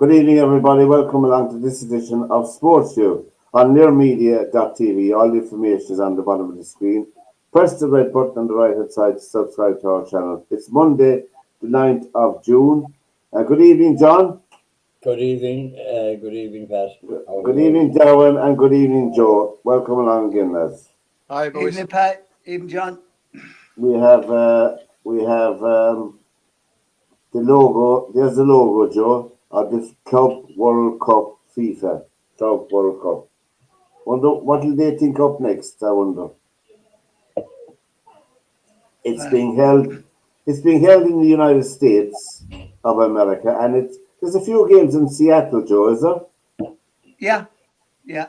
Good evening, everybody. Welcome along to this edition of SportsView on nearmedia.tv. All the information is on the bottom of the screen. Press the red button on the right hand side to subscribe to our channel. It's Monday, the 9th of June. Good evening, John. Good evening, Pat. Good evening, Derwynne, and good evening, Joe. Welcome along again, lads. Hi, boys. Evening, Pat. Evening, John. We have the logo. There's the logo, Joe, of the Club World Cup, FIFA Club World Cup. Wonder what will they think up next? I wonder. It's being held. It's being held in the United States of America, and there's a few games in Seattle, Joe. Is there? Yeah. Yeah.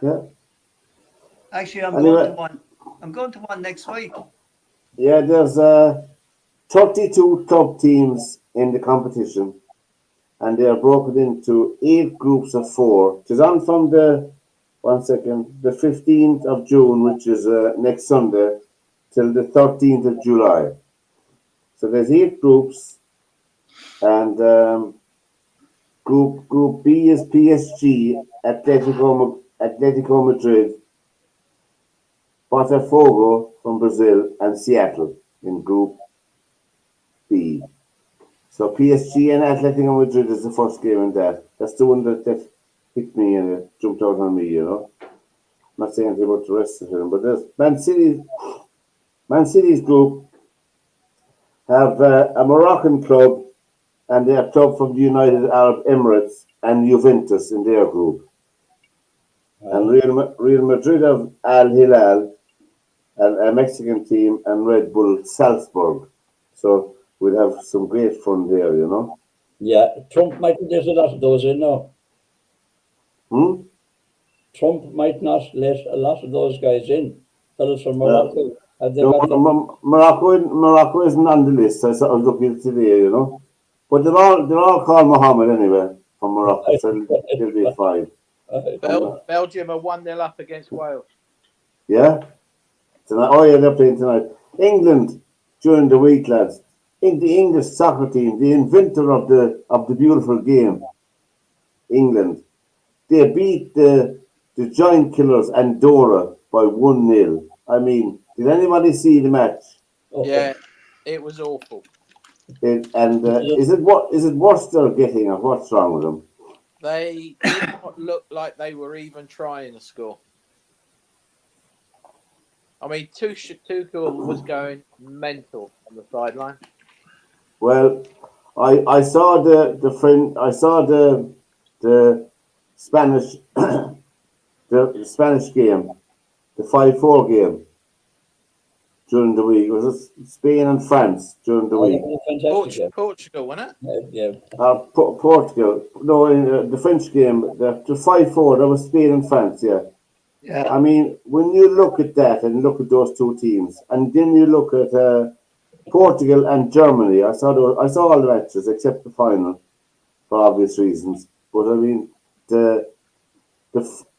Actually, I'm Anyway. going to one. I'm going to one next week. Yeah. There's 32 club teams in the competition, and they are broken into 8 groups of 4. It is on from the 15th of June, which is next Sunday, till the 13th of July. So there's 8 groups, and Group B is PSG, Atletico Madrid, Botafogo from Brazil, and Seattle in Group B. So PSG and Atletico Madrid is the first game in that. That's the one that hit me and it jumped out on me, you know. I'm not saying anything about the rest of them, but there's Man City's group have a Moroccan club and a club from the United Arab Emirates and Juventus in their group. And Real Madrid have Al Hilal, and a Mexican team, and Red Bull Salzburg. So we'll have some great fun there, you know. Yeah, Trump might let a lot of those in now. Trump might not let a lot of those guys in. Fellas from Morocco. Morocco isn't on the list. I was looking today, you know. But they're all called Mohammed anyway from Morocco, so they'll be fine. Belgium are 1-0 up against Wales. Yeah? Tonight. Oh yeah, they're playing tonight. England during the week, lads. In the English soccer team, the inventor of the beautiful game, England, they beat the Giant Killers Andorra by 1-0. I mean, did anybody see the match? Yeah, it was awful. Is it worse they're getting, or what's wrong with them? They did not look like they were even trying to score. I mean, Tuchel was going mental on the sideline. Well, I saw the Spanish the Spanish game, the 5-4 game during the week. It was Spain and France during the week. Portugal, wasn't it? Yeah. Portugal. No, in the French game, the 5-4. That was Spain and France. Yeah. Yeah. I mean, when you look at that and look at those two teams, and then you look at Portugal and Germany, I saw all the matches except the final, for obvious reasons. But I mean,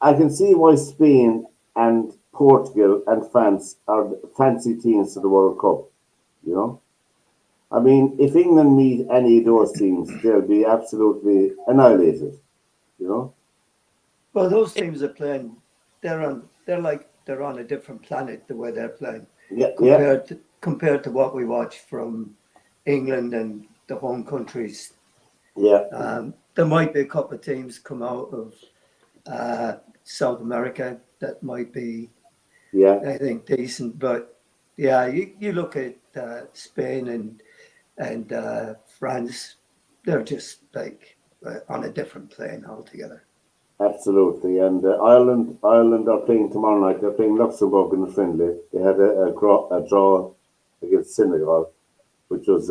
I can see why Spain and Portugal and France are fancy teams to the World Cup. You know, I mean, if England meet any of those teams, they'll be absolutely annihilated. You know. Well, those teams are playing. They're on a different planet the way they're playing. Compared to what we watch from England and the home countries. Yeah. There might be a couple of teams come out of South America that might be, I think, decent. But yeah, you look at Spain and France, they're just like on a different plane altogether. Absolutely, and Ireland are playing tomorrow night. They're playing Luxembourg in the friendly. They had a draw against Senegal, which was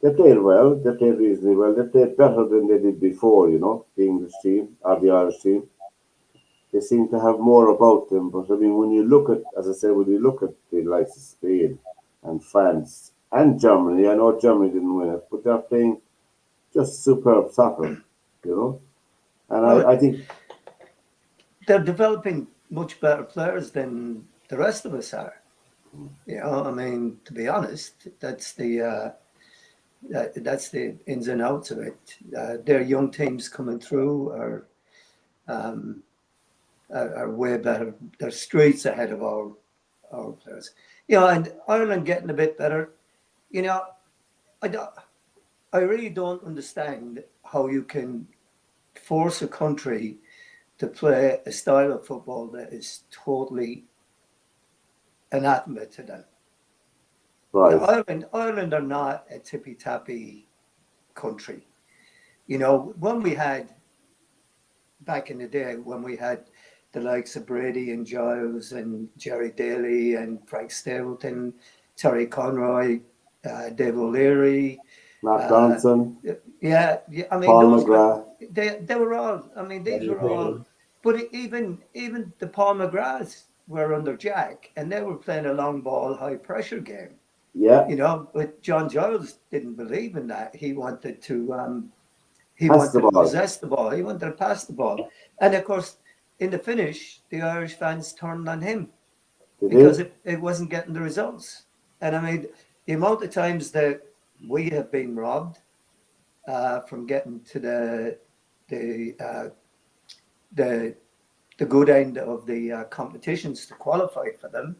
they played well. They played reasonably well. They played better than they did before. You know, the English team or the Irish team. They seem to have more about them. But I mean, when you look at, as I said, when you look at the likes of Spain and France and Germany, I know Germany didn't win it, but they're playing just superb soccer. You know. And I think they're developing much better players than the rest of us are. You know, I mean, to be honest, that's the That's the ins and outs of it. Their young teams coming through are way better. They're streets ahead of our players. And Ireland getting a bit better. I don't, I really don't understand how you can force a country to play a style of football that is totally anathema to them. Right. Ireland are not a tippy-tappy country. When we had, back in the day, when we had the likes of Brady and Giles and Jerry Daly and Frank Stapleton, Terry Conroy, Dave O'Leary, Mark Donaldson, yeah, I mean, Paul those McGrath. they were all. I mean, these Eddie were all. Whelan. But even the Paul McGraths were under Jack, and they were playing a long ball, high pressure game. Yeah. But John Giles didn't believe in that. He wanted to Pass the ball. possess the ball. He wanted to pass the ball, and of course, in the finish, the Irish fans turned on him because it wasn't getting the results. And I mean, the amount of times that we have been robbed from getting to the good end of the competitions to qualify for them.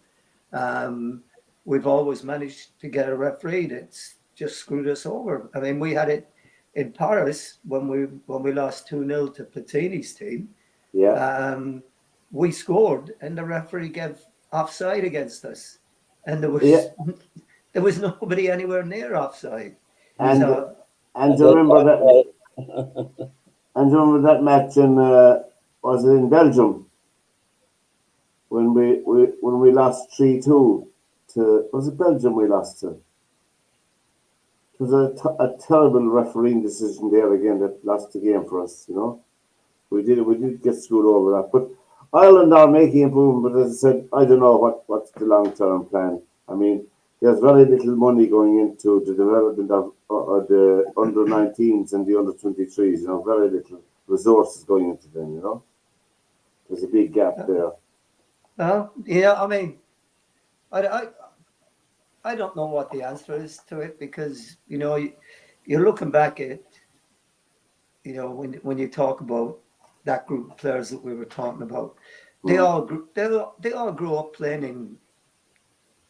We've always managed to get a referee that's just screwed us over. I mean, we had it in Paris when we lost 2-0 to Platini's team. Yeah. We scored and the referee gave offside against us, and there was nobody anywhere near offside. And So, and do you remember that? And do you remember that match in was it in Belgium when we lost 3-2 to, was it Belgium we lost to? It was a terrible refereeing decision there again that lost the game for us. We did get screwed over that. But Ireland are making improvement. But as I said, I don't know what's the long term plan. I mean, there's very little money going into the development of the under 19s and the under 23s. Very little resources going into them. There's a big gap there. Well, yeah, I mean, I don't know what the answer is to it, because you're looking back at when you talk about that group of players that we were talking about, they all grew up playing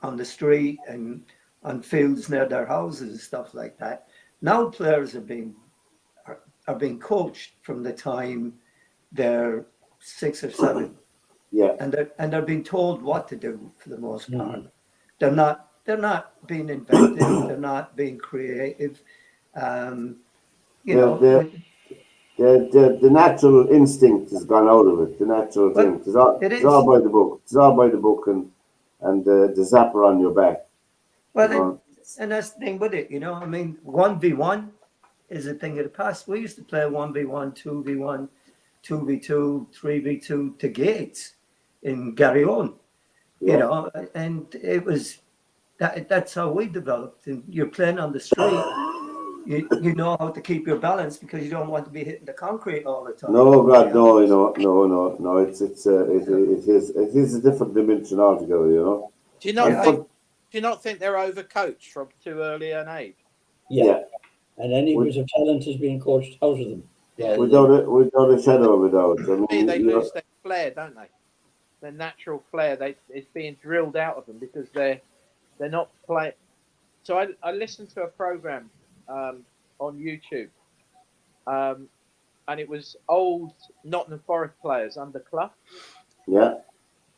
on the street and on fields near their houses and stuff like that. Now players are being coached from the time they're 6 or 7. Yeah. And they're being told what to do for the most part. They're not being inventive. They're not being creative. The natural instinct has gone out of it. The natural thing. It's all by the book. It's all by the book and the zapper on your back. Well, and that's the thing with it. I mean, 1v1 is a thing of the past. We used to play 1v1, 2v1, 2v2, 3v2 to Gates in Garryowen. Yeah. And it was that's how we developed. And you're playing on the street. You know how to keep your balance because you don't want to be hitting the concrete all the time. No, God, no. It is a different dimension altogether. Do you not think they're overcoached from too early an age? Yeah. And any bit of talent has been coached out of them. Yeah. Without a shadow of a doubt. I mean, they lose their flair, don't they? Their natural flair. It's being drilled out of them because they're not playing. So I listened to a program on YouTube, and it was old Nottingham Forest players under Clough. Yeah.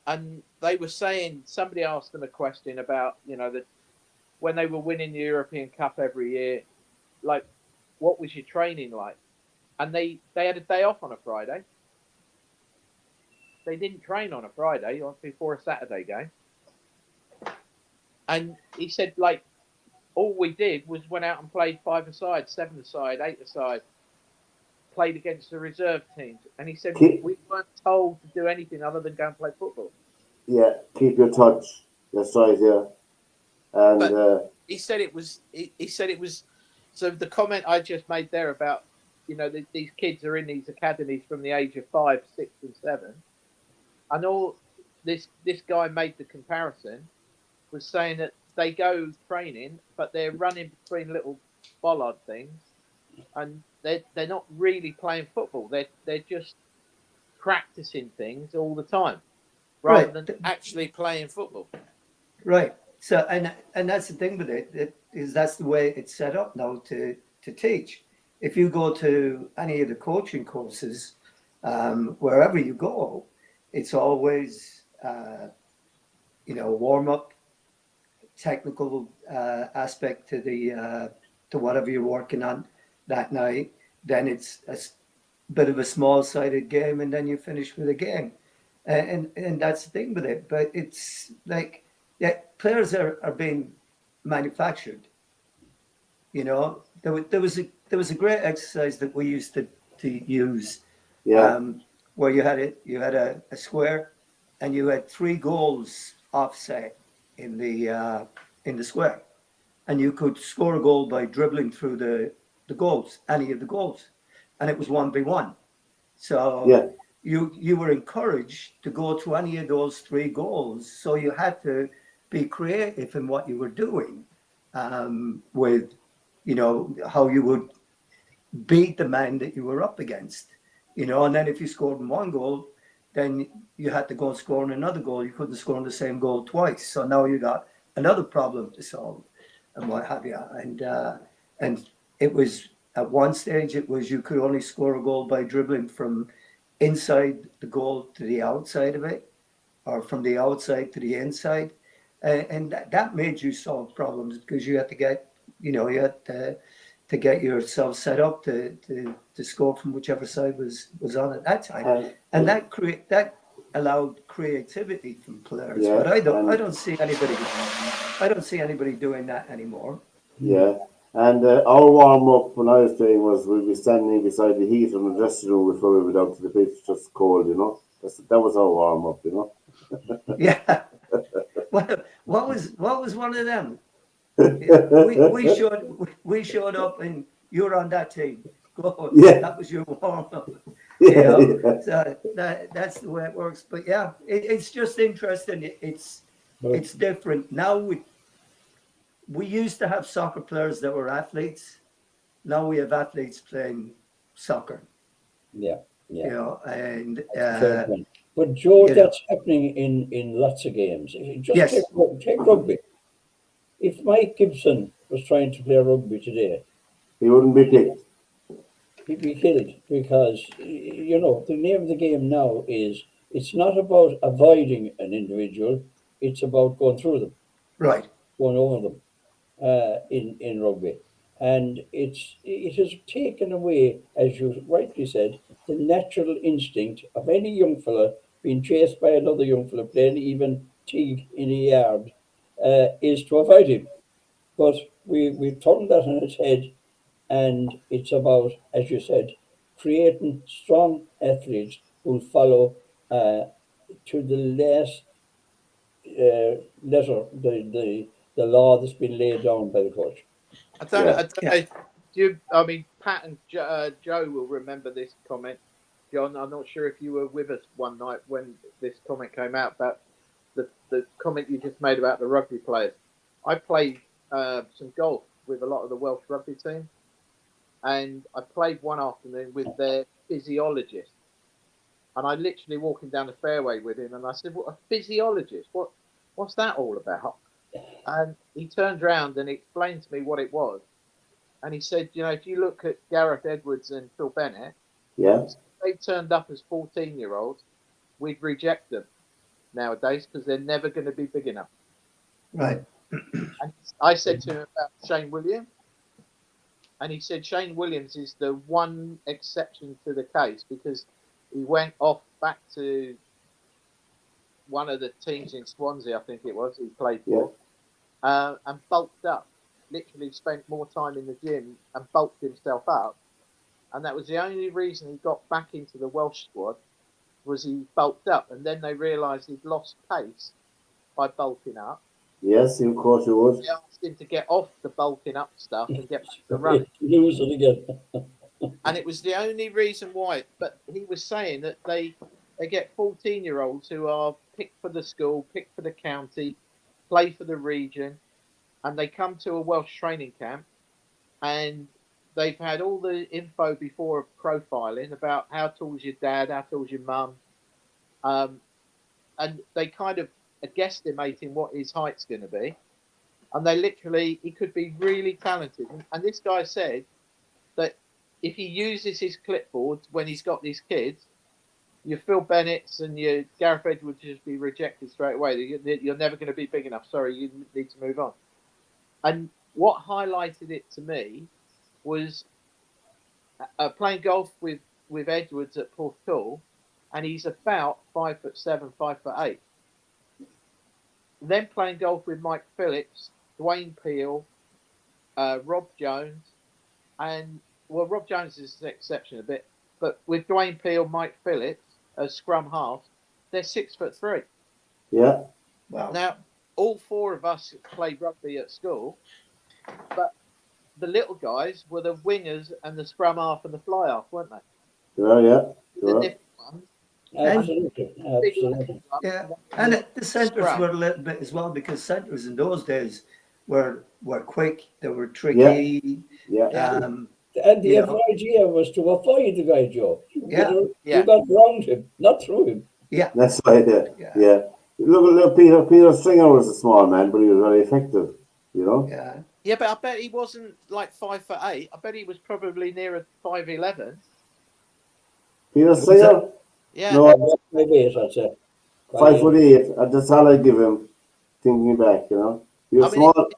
And they were saying, somebody asked them a question about, that when they were winning the European Cup every year, like, what was your training like? And they had a day off on a Friday. They didn't train on a Friday before a Saturday game. And he said, like, all we did was went out and played 5-a-side, 7-a-side, 8-a-side, played against the reserve teams. And he said, we weren't told to do anything other than go and play football. Yeah, keep your touch. That's right, yeah. And but he said it was. So the comment I just made there about, these kids are in these academies from the age of 5, 6, and 7, and all this guy made the comparison, was saying that they go training, but they're running between little bollard things, and they're not really playing football. They're just practicing things all the time rather Right. than actually playing football. Right. So, and that's the thing with it is that's the way it's set up now to teach. If you go to any of the coaching courses, wherever you go, it's always warm up, technical aspect to the to whatever you're working on that night. Then it's a bit of a small sided game, and then you finish with a game, and that's the thing with it. But it's like, yeah, players are being manufactured. There was a great exercise that we used to use, Yeah. where you had a square, and you had three goals offset in the square, and you could score a goal by dribbling through the goals, any of the goals, and it was 1v1. So Yeah. you were encouraged to go through any of those three goals. So you had to be creative in what you were doing, with how you would beat the man that you were up against. And then if you scored in one goal, then you had to go and score in another goal. You couldn't score in the same goal twice. So now you got another problem to solve, and what have you. And it was, at one stage, it was you could only score a goal by dribbling from inside the goal to the outside of it, or from the outside to the inside. And that made you solve problems, because you had to get yourself set up to score from whichever side was on at that time, and that allowed creativity from players. Yeah, But I and don't see anybody doing that anymore. yeah, and our warm up when I was playing was we'd be standing beside the heater in the dressing room before we went out to the pitch, just cold, that was our warm up. Yeah. What was one of them? We showed up, and you were on that team. Go, Yeah. that was your warm up. Yeah. So that's the way it works. But yeah, it's just interesting. It's different now. We used to have soccer players that were athletes. Now we have athletes playing soccer. Yeah, yeah. And Fair point. But Joe, you know, that's happening in lots of games. Just yes, take rugby. If Mike Gibson was trying to play rugby today, He wouldn't be picked. he'd be killed, because the name of the game now is, it's not about avoiding an individual, it's about going through them, right, going over them, in rugby. And it has taken away, as you rightly said, the natural instinct of any young fella being chased by another young fella playing even tig in a yard, is to avoid him. But we've turned that on its head, and it's about, as you said, creating strong athletes who'll follow, to the last letter the law that's been laid down by the coach. I don't know. Yeah. I don't know. I mean, Pat and Joe will remember this comment. John, I'm not sure if you were with us one night when this comment came out, about the comment you just made about the rugby players. I played some golf with a lot of the Welsh rugby team, and I played one afternoon with their physiologist. And I literally walking down the fairway with him, and I said, "What, a physiologist? What's that all about?" And he turned around and explained to me what it was. And he said, if you look at Gareth Edwards and Phil Bennett, Yeah. if they turned up as 14-year-olds, we'd reject them nowadays because they're never going to be big enough. right, And I said to him about Shane Williams, and he said Shane Williams is the one exception to the case, because he went off back to one of the teams in Swansea, I think it was, he played for, and bulked up. Literally spent more time in the gym and bulked himself up. And that was the only reason he got back into the Welsh squad, was he bulked up. And then they realised he'd lost pace by bulking up. Yes, of course he would. They asked him to get off the bulking up stuff and get back to running. Lose it again. And it was the only reason why. But he was saying that they get 14-year-olds who are picked for the school, picked for the county, play for the region, and they come to a Welsh training camp, and they've had all the info before of profiling about how tall's your dad, how tall's your mum, and they kind of are guesstimating what his height's going to be. And they literally, he could be really talented. And this guy said that if he uses his clipboard when he's got these kids, your Phil Bennett's and your Gareth Edwards just be rejected straight away. You're never going to be big enough. Sorry, you need to move on. And what highlighted it to me was playing golf with Edwards at Porthcawl, and he's about 5'7", 5'8". Then playing golf with Mike Phillips, Dwayne Peel, Rob Jones, and Rob Jones is an exception a bit, but with Dwayne Peel, Mike Phillips as scrum half, they're 6'3". Yeah. Wow. Now, all four of us played rugby at school, but the little guys were the wingers and the scrum half and the fly half, weren't they? Yeah. The different ones. Absolutely. Yeah, and the centres were a little bit as well, because centres in those days were quick, they were tricky. Yeah. And the idea was to avoid the guy, Joe. You got round him, not through him. Yeah. That's right. Yeah. Look, Peter Stringer was a small man, but he was very effective, you know? Yeah. Yeah, but I bet he wasn't like 5'8". I bet he was probably nearer 5'11". Peter Stringer? Yeah. No, 5'8", I'd say. 5'8". That's all I give him, thinking back, you know? He was small.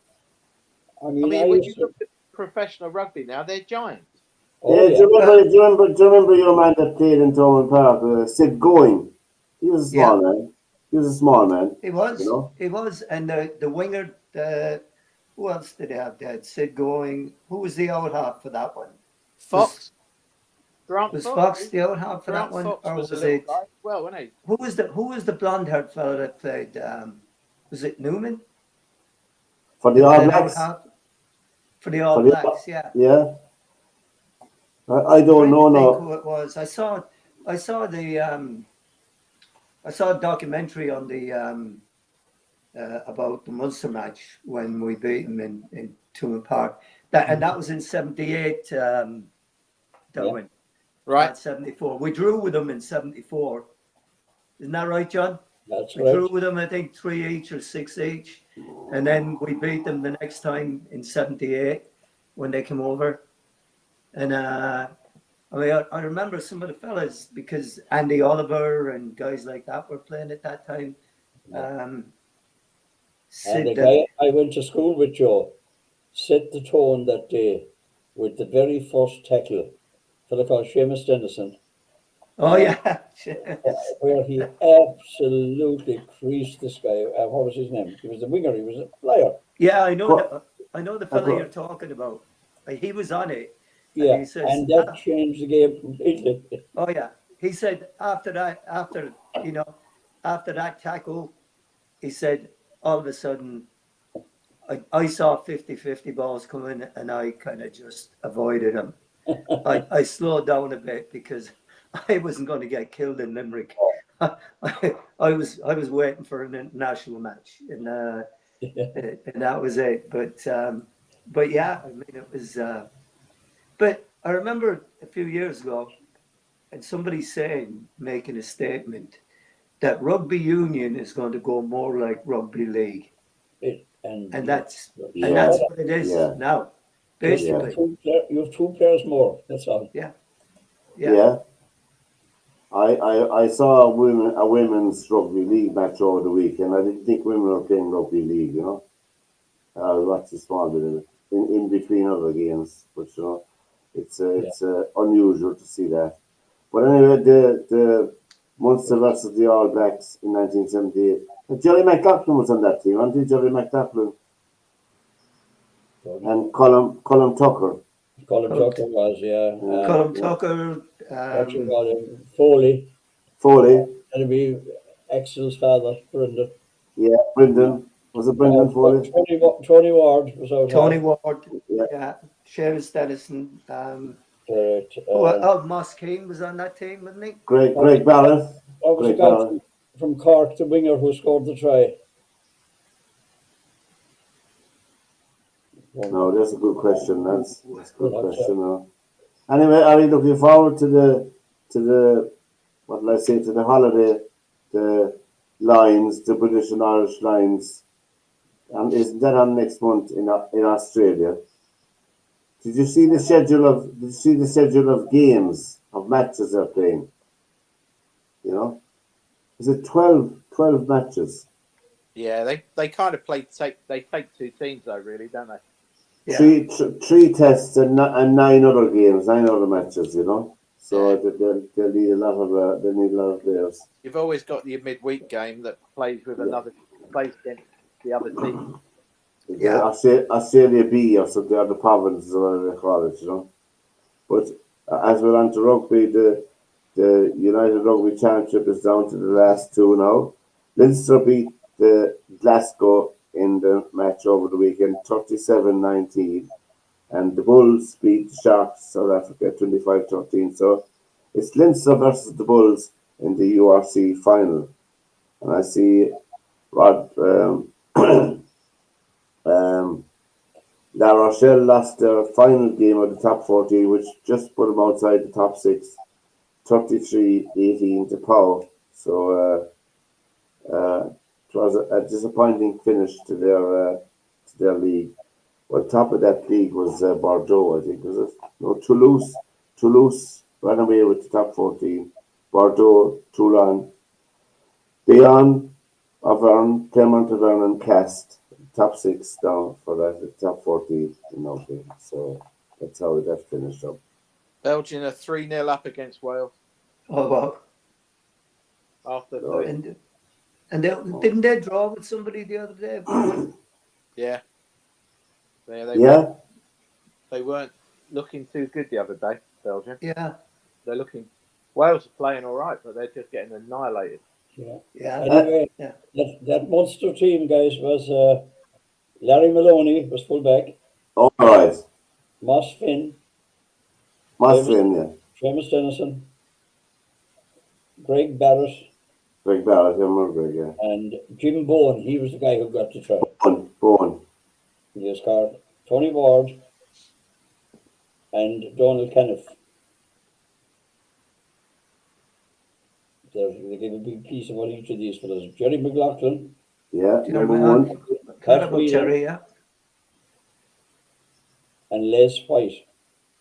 I mean, when you look at professional rugby now, they're giants. Do you remember your man that played in Thomond Park, Sid Going? He was a small man. He was a small man. He was. You know? He was. And the winger, who else did they have there? Sid Going. Who was the out half for that one? Fox. Was Fox the out half for that one? Fox or was was a it? guy. Well, wasn't he? Who was the blonde haired fellow that played? Was it Newman? For the All Blacks? For the All Blacks, yeah. Yeah. I don't know now. Who it was. I saw a documentary on the about the Munster match when we beat them in Thomond Park. That was in '78, Derwynne. Right. 74. We drew with them in '74. Isn't that right, John? That's we drew with them, I think, 3 each or 6 each. And then we beat them the next time in '78 when they came over. And I remember some of the fellas, because Andy Oliver and guys like that were playing at that time. And the guy I went to school with, Joe, set the tone that day with the very first tackle, a fellow called Seamus Dennison. Oh, yeah. Where he absolutely creased this guy. What was his name? He was a winger. He was a flyer. Yeah, I know the fellow you're talking about. He was on it. Yeah, he says, and that changed the game completely. Oh, yeah. He said after that tackle, he said, all of a sudden, I saw 50-50 balls coming, and I kind of just avoided them. I slowed down a bit because I wasn't going to get killed in Limerick. I was waiting for an international match, and that was it. But yeah, I mean, it was. But I remember a few years ago, and somebody making a statement that rugby union is going to go more like rugby league, and that's what it is now. Basically, you have two players more. That's all. Yeah. I saw a women's rugby league match over the weekend. I didn't think women were playing rugby league, you know. I watched a small bit of it in between other games, but you know, it's unusual to see that. But anyway, the Munster versus the All Blacks in 1978. Jerry McLaughlin was on that team, wasn't he? Jerry McLaughlin and Colm Tucker. Colm Tucker was, Colm Tucker. Foley. That'd be Axel's father, Brendan. Yeah, Brendan. Was it Brendan Foley? Tony Ward was out. Tony Ward. Yeah. Seamus Dennison. Moss Keane was on that team, wasn't he? Greg Ballard. Was the guy from Cork, the winger who scored the try. No, that's a good question. That's a good We'll have question. No. Anyway, are you looking forward to the what will I say, to the holiday, the Lions, the British and Irish Lions, and isn't that on next month in Australia? Did you see the schedule of games, of matches they're playing? You know, is it 12 matches? Yeah, they kind of they take two teams though, really, don't they? Yeah. Three tests and 9 other matches. You know, so Yeah. they'll need a lot of players. You've always got your midweek game that plays with plays against the other team. Yeah. Australia B or something, or the provinces or whatever they call it, you know. But as we're on to rugby, the United Rugby Championship is down to the last two now. Leinster beat the Glasgow in the match over the weekend, 37-19. And the Bulls beat the Sharks, South Africa, 25-13. So it's Leinster versus the Bulls in the URC final. And I see Rod... La Rochelle lost their final game of the top 14, which just put them outside the top 6, 33-18 to Pau. So it was a disappointing finish to their league. Well, top of that league was Bordeaux, I think, was it? No, Toulouse. Toulouse ran away with the top 14. Bordeaux, Toulon, Bayonne, Auvergne, Clermont Auvergne, and Cast. Top 6 down for that, the top 14 in okay. So that's how that finished up. Belgium are 3-0 up against Wales. Oh, wow. After didn't they draw with somebody the other day? yeah. They weren't looking too good the other day, Belgium. Yeah. They're looking... Wales are playing all right, but they're just getting annihilated. Yeah. Anyway, that Munster team, guys, was Larry Maloney was fullback. All right. Moss Finn. Yeah. Seamus Dennison. Greg Barrett. I remember Greg, yeah. And Jim Bowen, he was the guy who got the try. Bowen. He was called Tony Ward and Donald Kenneth. They gave a big piece of what each of these fellas. Jerry McLaughlin. Yeah, number one. Cherry, yeah. And Les White.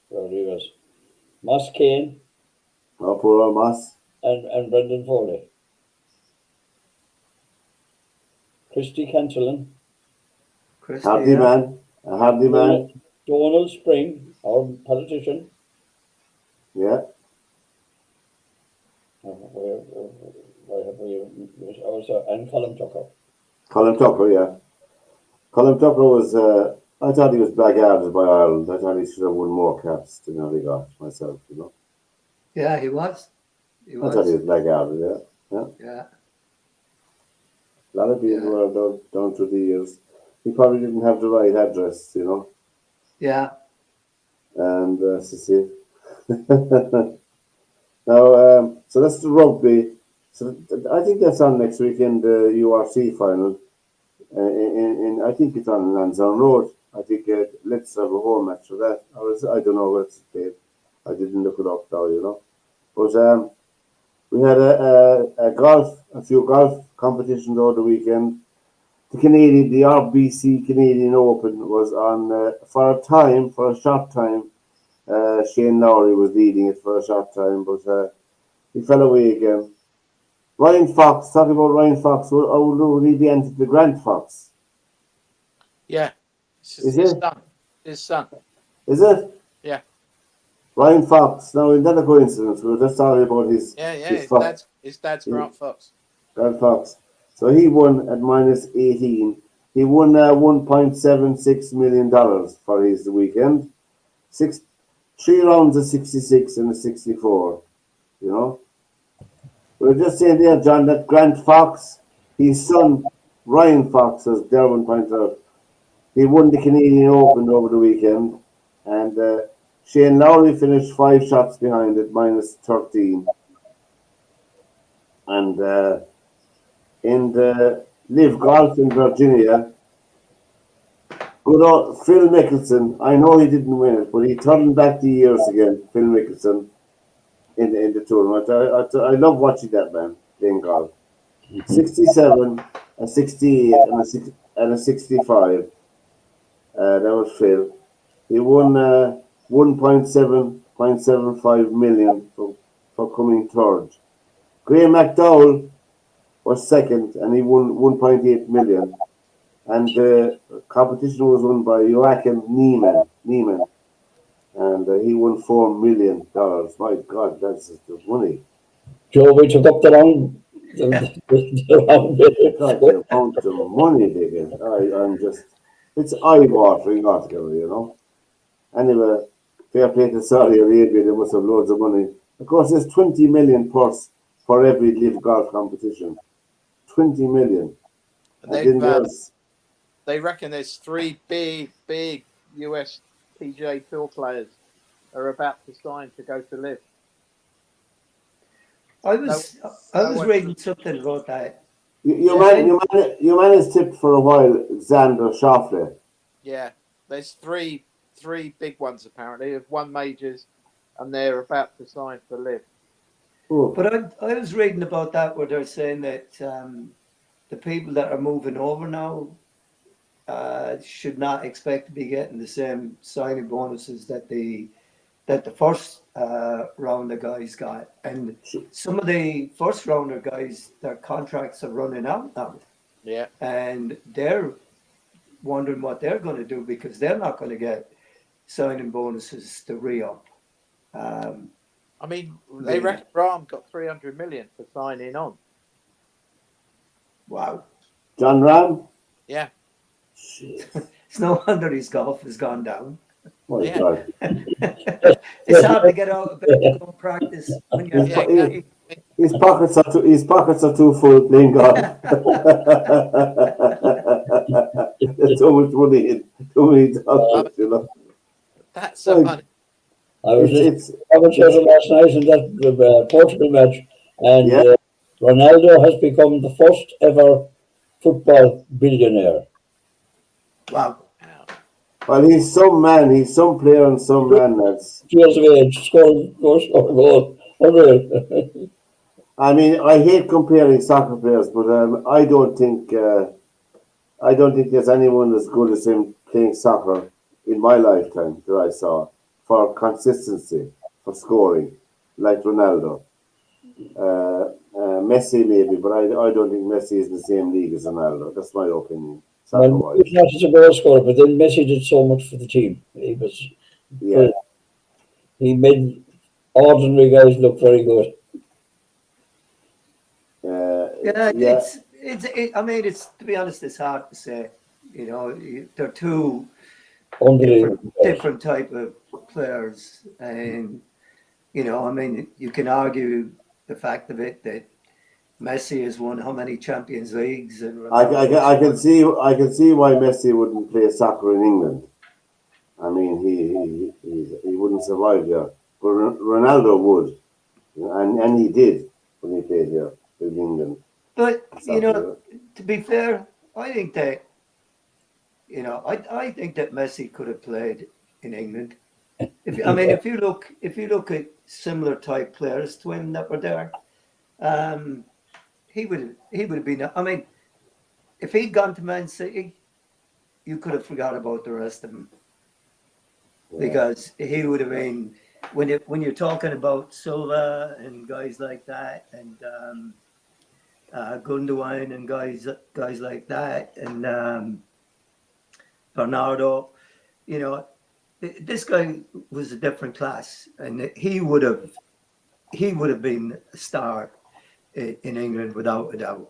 Where he was. Moss Kane. Oh, poor old Moss. And Brendan Foley. Christy Cantillon. Hardy man. Donald Spring, our politician. Yeah. Where have we also, and Colin Tucker. Colin Tucker, yeah. Colin Tucker was, I thought he was blackguarded by Ireland. I thought he should have won more caps than he got myself, you know. Yeah, he was. I thought he was blackguarded, yeah. Yeah. A lot of people were down through the years. He probably didn't have the right address, you know. Yeah. And see. Now, so that's the rugby. So I think that's on next weekend, the URC final. I think it's on Lansdowne Road. I think let's have a home match for that. I don't know what's played. I didn't look it up now, you know. But we had a few golf competitions over the weekend. The RBC Canadian Open was on for a short time. Shane Lowry was leading it for a short time, but he fell away again. Ryan Fox, talking about Ryan Fox, will he be entered the Grant Fox? Yeah. Is his it? son. His son. Is it? Yeah. Ryan Fox. Now, is that a coincidence? We were just talking about his... His dad's Grant Fox. Grant Fox. So he won at minus 18. He won $1.76 million for his weekend. 3 rounds of 66 and a 64. You know? We were just saying there, John, that Grant Fox, his son, Ryan Fox, as Derwynne pointed out, he won the Canadian Open over the weekend. And Shane Lowry finished 5 shots behind at minus 13. And in the Live Golf in Virginia, Good old Phil Mickelson. I know he didn't win it, but he turned back the years again. Phil Mickelson in the tournament. I love watching that man playing golf. 67, a 68, and a 65. That was Phil. He won 1.7.75 million for coming third. Graham McDowell was second, and he won 1.8 million. And the competition was won by Joachim Niemann, and he won $4 million. My God, that's the money. Joe, we took up the wrong bit. God, the amount of money they get. I'm just, it's eye-watering altogether, you know. Anyway, fair play to Saudi Arabia, they must have loads of money. Of course, there's 20 million purse for every live golf competition. 20 million. And then they reckon there's 3 big US PGA Tour players are about to sign to go to live. I was reading something about that. Your man is tipped for a while, Xander Schauffele. Yeah, there's three big ones apparently. Have won majors, and they're about to sign for live. Oh. But I was reading about that where they're saying that the people that are moving over now should not expect to be getting the same signing bonuses that the first round of guys got. And some of the first rounder guys, their contracts are running out now. Yeah. And they're wondering what they're going to do because they're not going to get signing bonuses to re-up. I mean, they reckon Rahm got 300 million for signing on. Wow. John Rahm? Yeah. It's no wonder his golf has gone down. Oh, yeah. God. It's hard to get out of bed to go and practice when you're his pockets are too full playing golf. There's so much money in too many dollars, you know. That's so funny. I was just commentating last night in that Portugal match, and Ronaldo has become the first ever football billionaire. Wow. Well, he's some man. He's some player and some man. That's years of age, scoring goal. Unreal. I mean, I hate comparing soccer players, but I don't think there's anyone as good as him playing soccer in my lifetime that I saw for consistency, for scoring, like Ronaldo. Messi maybe, but I don't think Messi is in the same league as Ronaldo. That's my opinion. Well, he's not as a goal scorer, but then Messi did so much for the team. He made ordinary guys look very good. I mean, it's to be honest, it's hard to say. You know, they're two different type of players, and you know, I mean, you can argue the fact of it that Messi has won how many Champions Leagues, and I can see why Messi wouldn't play soccer in England. I mean, he wouldn't survive here, but Ronaldo would, and he did when he played here in England. But you know, to be fair, I think that I think that Messi could have played in England. If you look at similar type players to him that were there, he would have been. I mean, if he'd gone to Man City, you could have forgot about the rest of them, because he would have been when you're talking about Silva and guys like that, and Gundogan and guys like that, and Bernardo, you know, this guy was a different class, and he would have been a star in England without a doubt.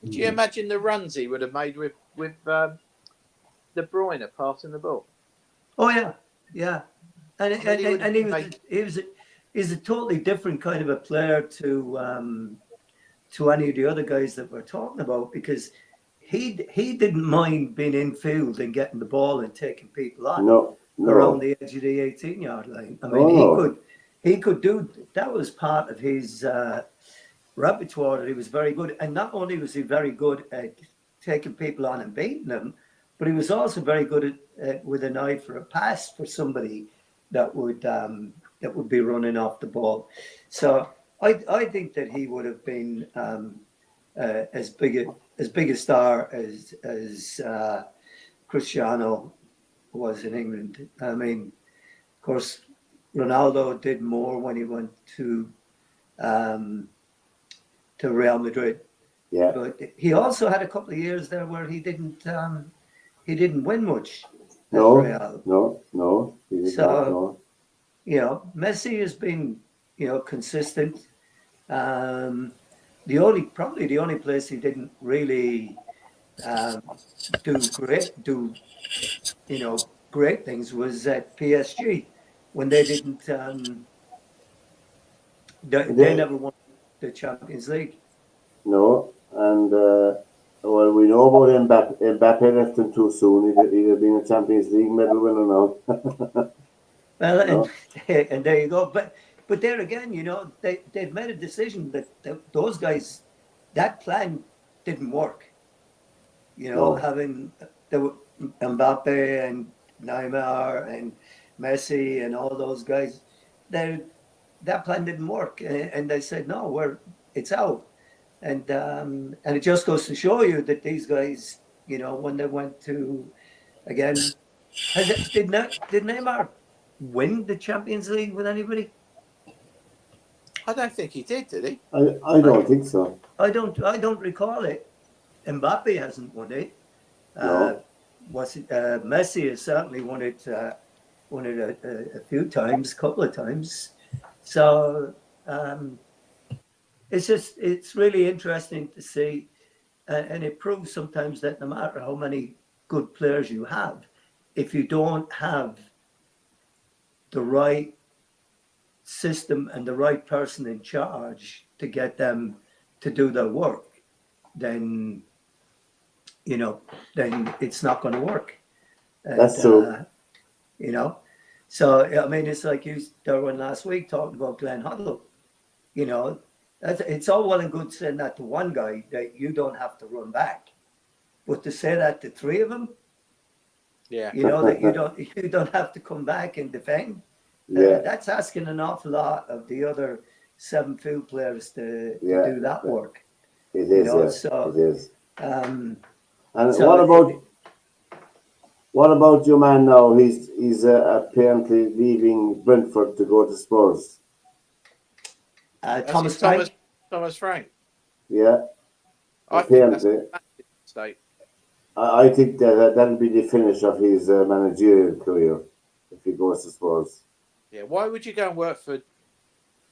Do you imagine the runs he would have made with De Bruyne passing the ball? Oh yeah, and he's a totally different kind of a player to any of the other guys that we're talking about, because he didn't mind being in field and getting the ball and taking people on around the edge of the 18-yard line. I mean, he could do that. Was part of his repertoire that he was very good. And not only was he very good at taking people on and beating them, but he was also very good at with an eye for a pass for somebody that would be running off the ball. So I think that he would have been as big a star as Cristiano was in England. I mean, of course, Ronaldo did more when he went to Real Madrid. Yeah. But he also had a couple of years there where he didn't win much. No, Real. no, he did not. No. You know, Messi has been, consistent. Probably the only place he didn't really do great things was at PSG when they didn't. They never won the Champions League. No, and well, we know about Mbappe. Mbappe left him too soon. He'd have been a Champions League medal winner now. Well, No. and there you go. But there again, they've made a decision that those guys, that plan didn't work. No. Having Mbappe and Neymar and Messi and all those guys, that plan didn't work, and they said no, it's out, and it just goes to show you that these guys, when they went to, again, did Neymar win the Champions League with anybody? I don't think he did he? I don't think so. I don't recall it. Mbappe hasn't won it. No. Messi has certainly won it a few times, couple of times. So it's really interesting to see, and it proves sometimes that no matter how many good players you have, if you don't have the right system and the right person in charge to get them to do their work, then it's not going to work. And, That's true. So I mean, it's like Derwynne last week talking about Glenn Hoddle. It's all well and good saying that to one guy that you don't have to run back, but to say that to three of them, yeah, that you don't have to come back and defend. Yeah. That's asking an awful lot of the other 7 field players to do that work. It is. So, it is. And what about your man now? He's apparently leaving Brentford to go to Spurs. Thomas Frank. Thomas Frank. Yeah. I think that's Apparently. a mistake. I think that'll be the finish of his managerial career if he goes to Spurs. Yeah, why would you go and work for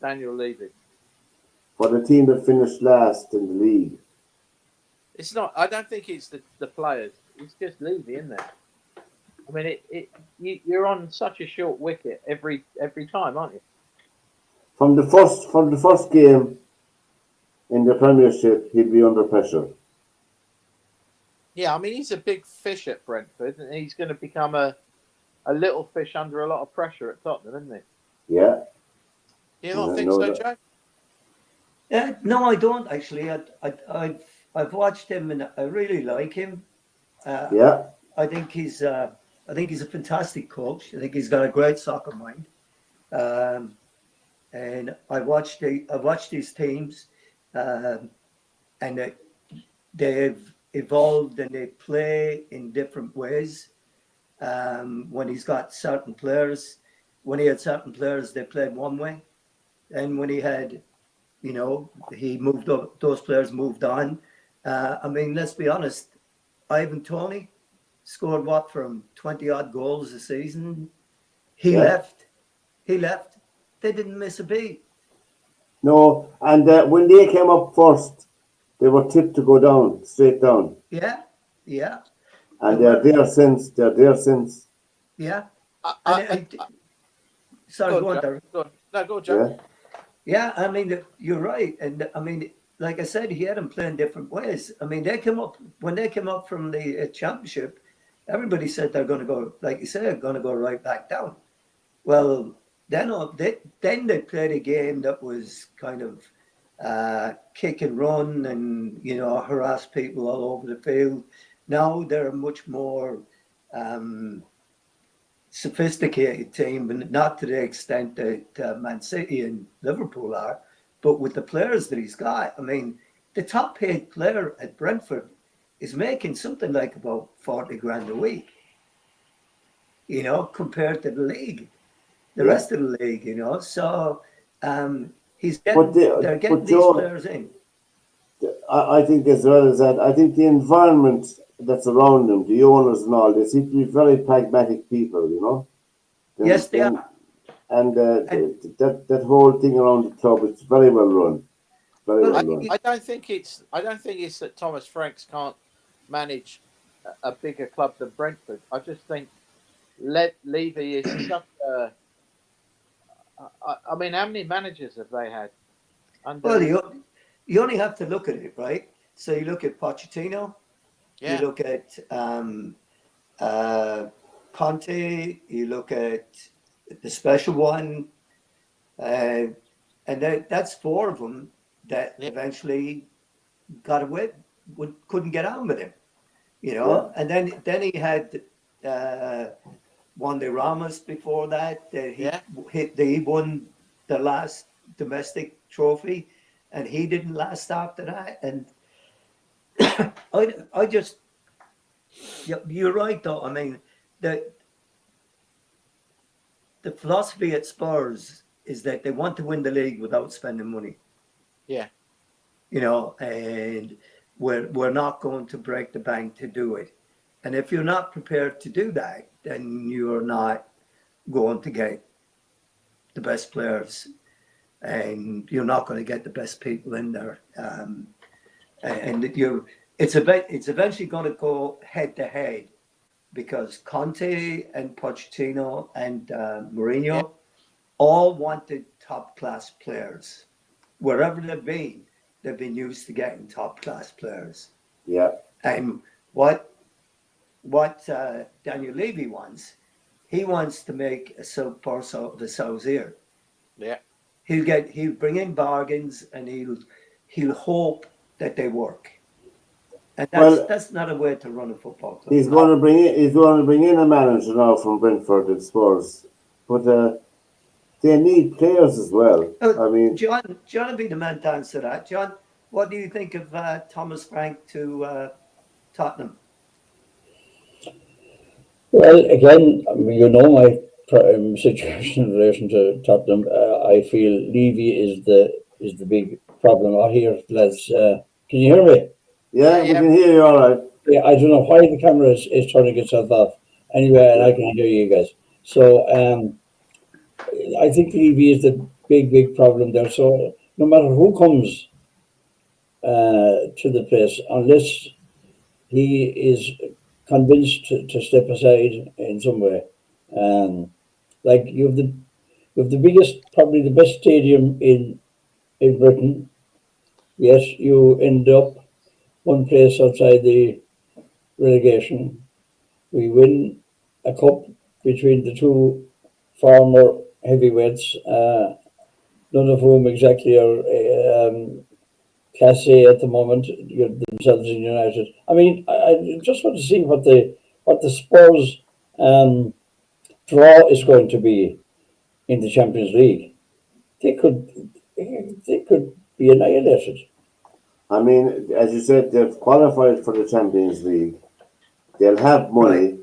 Daniel Levy? For the team that finished last in the league. It's not. I don't think it's the players. It's just Levy, isn't it? I mean, you're on such a short wicket every time, aren't you? From the first game in the Premiership, he'd be under pressure. Yeah, I mean, he's a big fish at Brentford, and he's going to become a little fish under a lot of pressure at Tottenham, isn't he? Yeah. You don't think so, Joe? No, I don't actually. I've watched him and I really like him. Yeah. I think he's a fantastic coach. I think he's got a great soccer mind. And I watched his teams, and they've evolved and they play in different ways. When he's got certain players, when he had certain players, they played one way, and when he had, he moved up. Those players moved on. I mean, let's be honest. Ivan Toney scored what for him, 20-odd goals a season. He left. They didn't miss a beat. No, and when they came up first, they were tipped to go down, straight down. Yeah. And they're there since. Yeah. Sorry, go on, Derek. No, go on, Joe. Yeah, I mean, you're right. And I mean, like I said, he had them playing different ways. I mean, when they came up from the championship, everybody said they're going to go, like you said, going to go right back down. Well, then they played a game that was kind of kick and run and, harass people all over the field. Now they're a much more sophisticated team, but not to the extent that Man City and Liverpool are. But with the players that he's got, I mean, the top paid player at Brentford is making something like about 40 grand a week, you know, compared to the league, the rest of the league, you know. So they're getting these players in. I think as well as that, I think the environment that's around them, the owners and all, they seem to be very pragmatic people, you know. Yes, they are. And that whole thing around the club, it's very well run. Very well run. I don't think it's that Thomas Franks can't manage a bigger club than Brentford. I just think Levy is such a. I mean, how many managers have they had? Well, you only have to look at it, right? So you look at Pochettino, you look at Conte, you look at the special one, and that's four of them that eventually got away, couldn't get on with him, you know. And then he had Juan de Ramos before that. He won the last domestic trophy, and he didn't last after that. And I just, you're right though. I mean, the philosophy at Spurs is that they want to win the league without spending money. Yeah. You know, and we're not going to break the bank to do it. And if you're not prepared to do that, then you're not going to get the best players, and you're not going to get the best people in there. It's eventually going to go head to head, because Conte and Pochettino and Mourinho all wanted top class players. Wherever they've been used to getting top class players. Yeah. And what Daniel Levy wants, he wants to make a silk purse out of a sow's ear. Yeah. He'll bring in bargains, and he'll hope that they work. And that's not a way to run a football club. He's going to bring in a manager now from Brentford and Spurs, but they need players as well. I mean, John will be the man to answer that. John, what do you think of Thomas Frank to Tottenham? Well, again, you know my situation in relation to Tottenham. I feel Levy is the big problem. I hear, lads. Can you hear me? Yeah, we can hear you all right. Yeah, I don't know why the camera is turning itself off. Anyway, and I can hear you guys. So I think Levy is the big problem there. So no matter who comes to the place, unless he is convinced to step aside in some way, like you have the biggest, probably the best stadium in Britain. Yes, you end up one place outside the relegation. We win a cup between the two former heavyweights, none of whom exactly are Class A at the moment, themselves in United. I mean, I just want to see what the Spurs draw is going to be in the Champions League. They could be annihilated. I mean, as you said, they've qualified for the Champions League. They'll have money.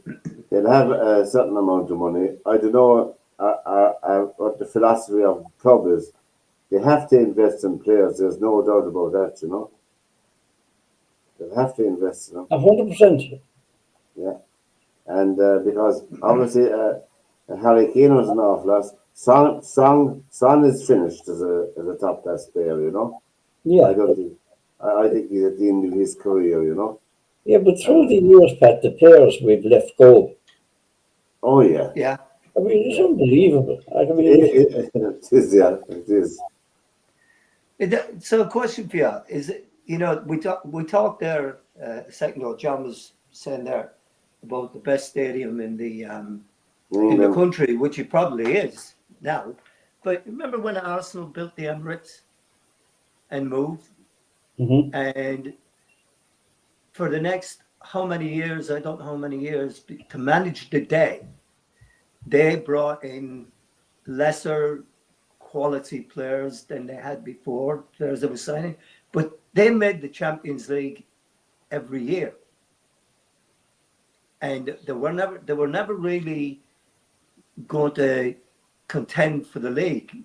They'll have a certain amount of money. I don't know what the philosophy of the club is. They have to invest in players. There's no doubt about that, you know. They'll have to invest in them. 100%. Yeah. And because obviously Harry Kane was an awful loss. Son is finished as a top class player, you know. Yeah. I think he's at the end of his career, you know. Yeah, but through the years, Pat, the players we've let go. Oh yeah. Yeah. I mean, it's unbelievable. It is, yeah, it is. So a question for you is, you know, we talked there a second ago. John was saying there about the best stadium in the country, which it probably is now. But remember when Arsenal built the Emirates and moved, and for the next how many years, I don't know how many years, to manage the day, they brought in lesser quality players than they had before, players that were signing, but they made the Champions League every year. And they were never really going to contend for the league,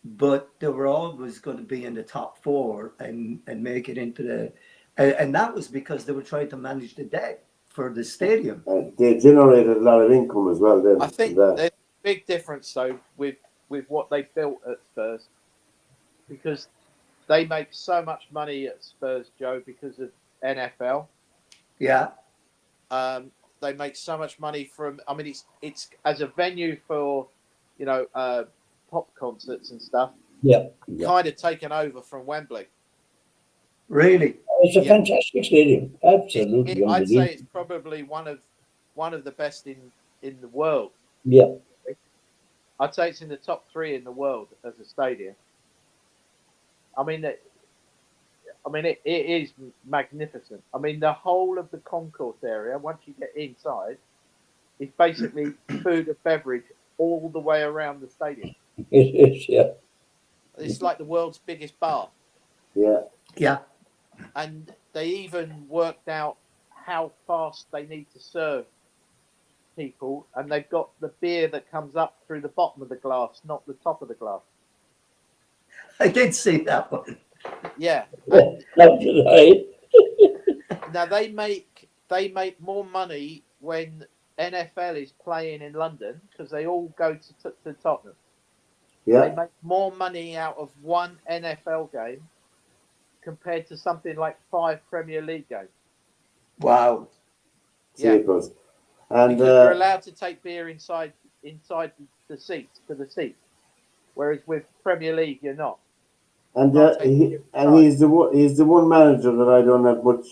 but they were always going to be in the top four and make it into the, and that was because they were trying to manage the debt for the stadium. They generated a lot of income as well. Then I think there's a big difference though with what they built at Spurs, because they make so much money at Spurs, Joe, because of NFL. Yeah. They make so much money from. I mean, it's as a venue for, pop concerts and stuff. Yeah. Kind of taken over from Wembley. Really? It's a fantastic stadium. Absolutely. I'd say it's probably one of the best in the world. Yeah. I'd say it's in the top 3 in the world as a stadium. I mean, it is magnificent. I mean, the whole of the concourse area, once you get inside, is basically food and beverage all the way around the stadium. It is, yeah. It's like the world's biggest bar. Yeah. Yeah. And they even worked out how fast they need to serve people, and they've got the beer that comes up through the bottom of the glass, not the top of the glass. I did see that one. Yeah. That's right. Now they make more money when NFL is playing in London, because they all go to Tottenham. Yeah. They make more money out of one NFL game compared to something like 5 Premier League games. Wow. Yeah. Because, and you're allowed to take beer inside the seats, whereas with Premier League you're not. And he's the one manager that I don't have much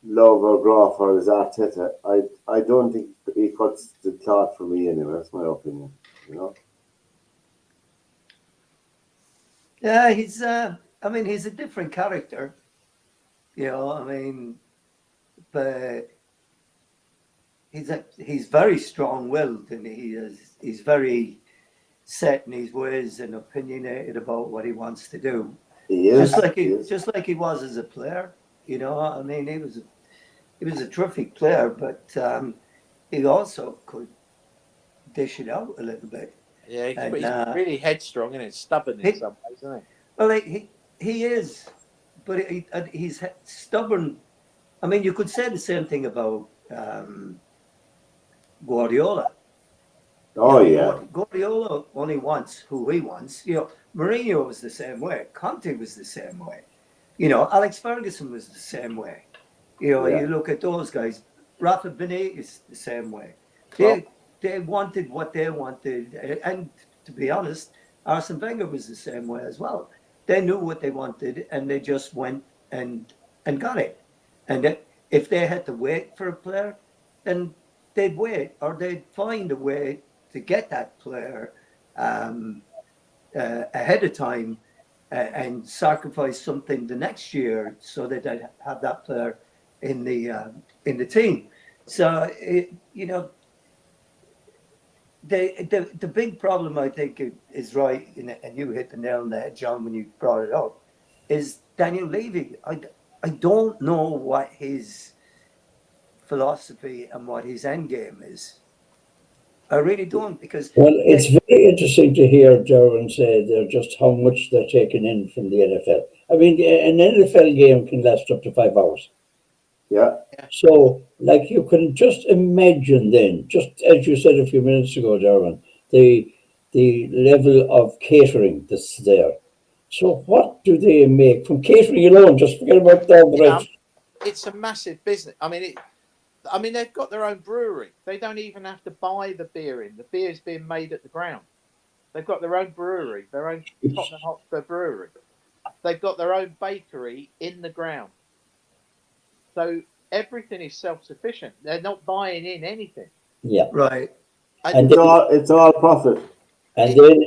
love or graft for, is Arteta. I don't think he cuts the cloth for me anyway. That's my opinion. Yeah, he's a different character. But he's very strong-willed, and he's very set in his ways and opinionated about what he wants to do. He is. Just like he was as a player. He was a terrific player, but he also could dish it out a little bit. Yeah, but he's really headstrong and stubborn in some ways, isn't he? Well, he is, but he's stubborn. I mean, you could say the same thing about Guardiola. Oh, yeah. Guardiola only wants who he wants. Mourinho was the same way. Conte was the same way. Alex Ferguson was the same way. You look at those guys. Rafa Benitez the same way. They wanted what they wanted, and to be honest, Arsene Wenger was the same way as well. They knew what they wanted, and they just went and got it. And if they had to wait for a player, then they'd wait, or they'd find a way to get that player ahead of time and sacrifice something the next year so that they'd have that player in the team. So the big problem, I think, is right, and you hit the nail on the head, John, when you brought it up, is Daniel Levy. I don't know what his philosophy and what his end game is. I really don't, because... Well, it's very interesting to hear Derwynne say just how much they're taking in from the NFL. I mean, an NFL game can last up to 5 hours. Yeah. So, you can just imagine then, just as you said a few minutes ago, Derwynne, the level of catering that's there. So what do they make from catering alone? Just forget about the rest. It's a massive business. I mean, they've got their own brewery. They don't even have to buy the beer in. The beer is being made at the ground. They've got their own brewery, their own Tottenham Hotspur brewery. They've got their own bakery in the ground. So everything is self-sufficient. They're not buying in anything. Yeah. Right. And it's all profit. And then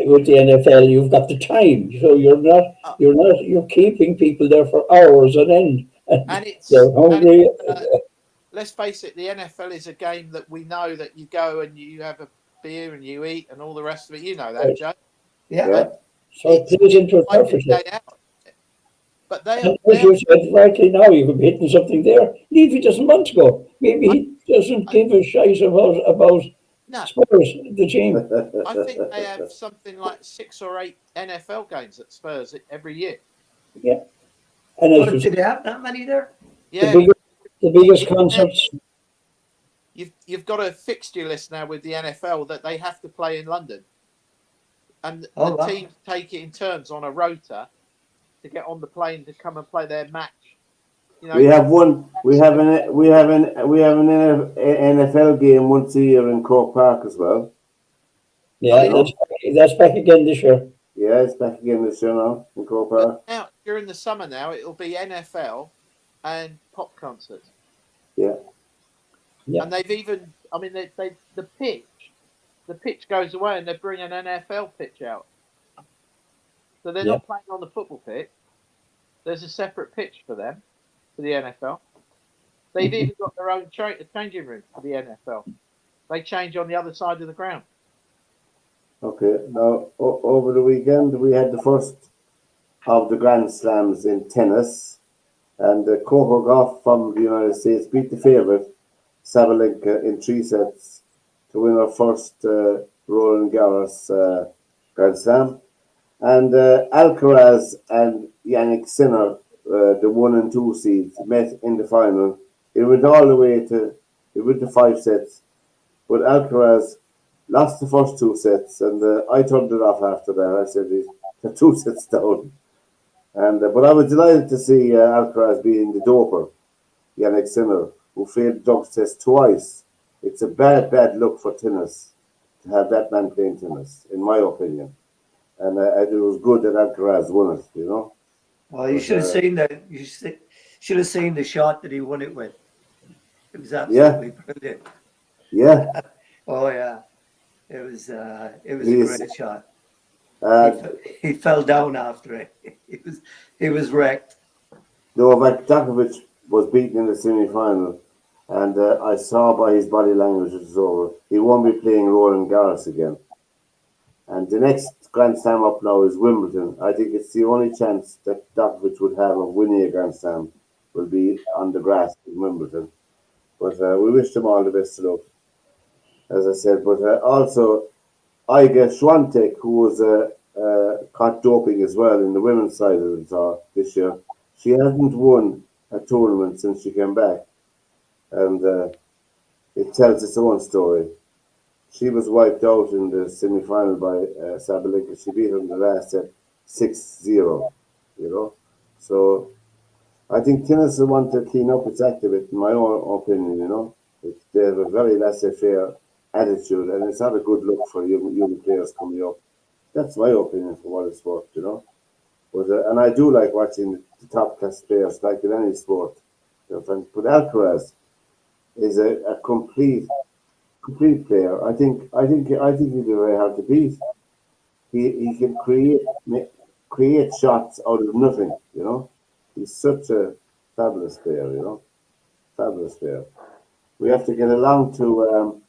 with the NFL, you've got the time. So you're keeping people there for hours on end. And it's they're hungry. Let's face it, the NFL is a game that we know that you go and you have a beer and you eat and all the rest of it. You know that, Right. Joe. Yeah. So it plays into it Like a perfectly. day out. But And as you said rightly now, you could be hitting something there. Levy doesn't want to go. Maybe he doesn't give a shite about no, Spurs, the team. I think they have something like 6 or 8 NFL games at Spurs every year. Yeah. And as you Did they have that many there? Yeah, the biggest concerts. You've got a fixture list now with the NFL that they have to play in London, and the teams take it in turns on a rota to get on the plane to come and play their match. You know, we have an NFL game once a year in Cork Park as well. Yeah, that's back again this year. Yeah, it's back again this year now in Cork Park. Now during the summer now it'll be NFL and pop concerts. Yeah. And they've even, I mean, the pitch goes away and they bring an NFL pitch out. So they're not playing on the football pitch. There's a separate pitch for them, for the NFL. They've even got their own changing room for the NFL. They change on the other side of the ground. Okay. Now, over the weekend, we had the first of the Grand Slams in tennis. And Cork from the United States beat the favourite, Sabalenka, in 3 sets to win her first Roland Garros Grand Slam. And Alcaraz and Yannick Sinner, the 1 and 2 seeds, met in the final. It went all the way to 5 sets. But Alcaraz lost the first 2 sets, and I turned it off after that. I said, they're 2 sets down. And but I was delighted to see Alcaraz being the doper, Yannick Sinner, who failed the drug test twice. It's a bad look for tennis to have that man playing tennis, in my opinion. And it was good that Alcaraz won it, you know. Well, you should have seen that. You should have seen the shot that he won it with. It was absolutely brilliant. Yeah. Oh yeah, it was a great shot. He fell down after it. He was wrecked. Novak Djokovic was beaten in the semi-final, and I saw by his body language it was over. He won't be playing Roland Garros again. And the next Grand Slam up now is Wimbledon. I think it's the only chance that Djokovic would have of winning a Grand Slam will be on the grass in Wimbledon. But we wish them all the best of luck, as I said. But also, Iga Swiatek, who was caught doping as well in the women's side of the tour this year, she hasn't won a tournament since she came back. And it tells its own story. She was wiped out in the semi-final by Sabalenka. She beat her in the last set 6-0, you know. So I think tennis will want to clean up its act a bit, in my own opinion, you know. They have a very laissez-faire attitude, and it's not a good look for young players coming up. That's my opinion for what it's worth, you know. But and I do like watching the top-class players, like in any sport. But Alcaraz is a complete player. I think he'd be very hard to beat. He can create shots out of nothing, you know. He's such a fabulous player, you know. Fabulous player. We have to get along to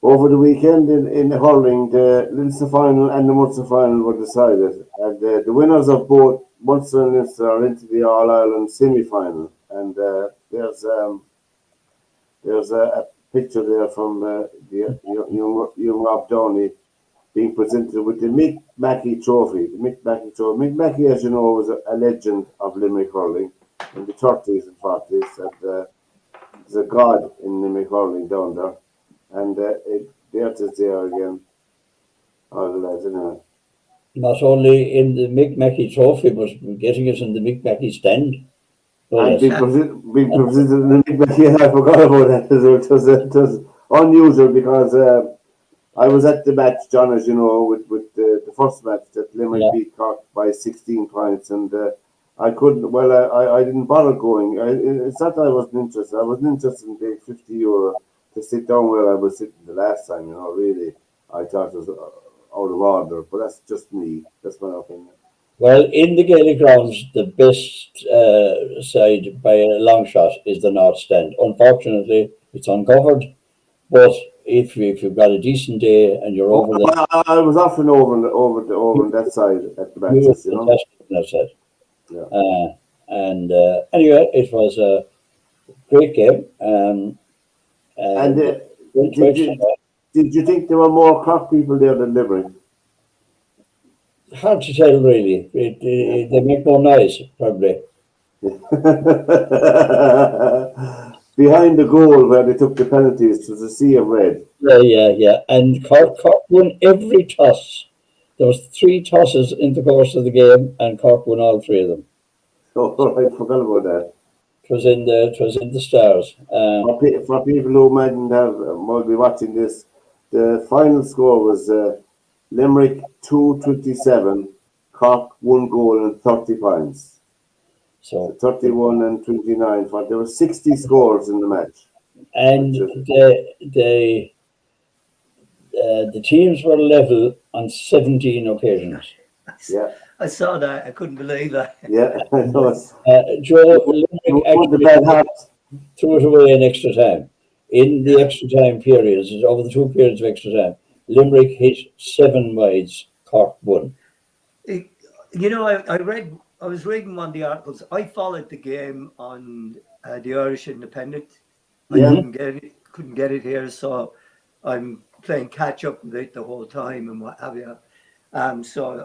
over the weekend in the hurling, the Leinster final and the Munster final were decided. And the winners of both Munster and Leinster are into the All-Ireland semi-final. And there's a picture there from the young Rob Downey being presented with the Mick Mackey Trophy. The Mick Mackey Trophy. Mick Mackey, as you know, was a legend of Limerick hurling in the 30s and 40s. And he's a god in Limerick hurling down there. And there it is there again. All the lads, anyway. Not only in the Mick Mackey Trophy, but getting us in the Mick Mackey stand. And being presented in the Mick Mackey, I forgot about that. It was unusual because I was at the match, John, as you know, with the first match that Limerick beat Cork by 16 points, and I couldn't. Well, I didn't bother going. It's not that I wasn't interested. I wasn't interested in paying €50 to sit down where I was sitting the last time. You know, really, I thought it was out of order. But that's just me. That's my opinion. Well, in the Gaelic grounds, the best side by a long shot is the North Stand. Unfortunately, it's uncovered, but if you've got a decent day and you're over there, I was often over on that side at the you were matches, you know. fantastic on that side. Yeah. And anyway, it was a great game. And went to extra time. did you think there were more Cork people there than Limerick? Hard to tell, really. They make more noise, probably. Behind the goal where they took the penalties was a sea of red. Yeah. And Cork won every toss. There was 3 tosses in the course of the game, and Cork won all 3 of them. Oh, I forgot about that. It was in the stars. For people who might be watching this, the final score was Limerick 2-27, Cork 1 goal and 30 points. So 31 and 29. There were 60 scores in the match. And the teams were level on 17 occasions. Yeah. I saw that. I couldn't believe that. Yeah, I know. Joe Limerick actually threw it away in extra time. In the extra time periods, over the 2 periods of extra time, Limerick hit 7 wides, Cork 1. You know, I was reading one of the articles. I followed the game on the Irish Independent. I couldn't get it here, so I'm playing catch up with it the whole time and what have you. So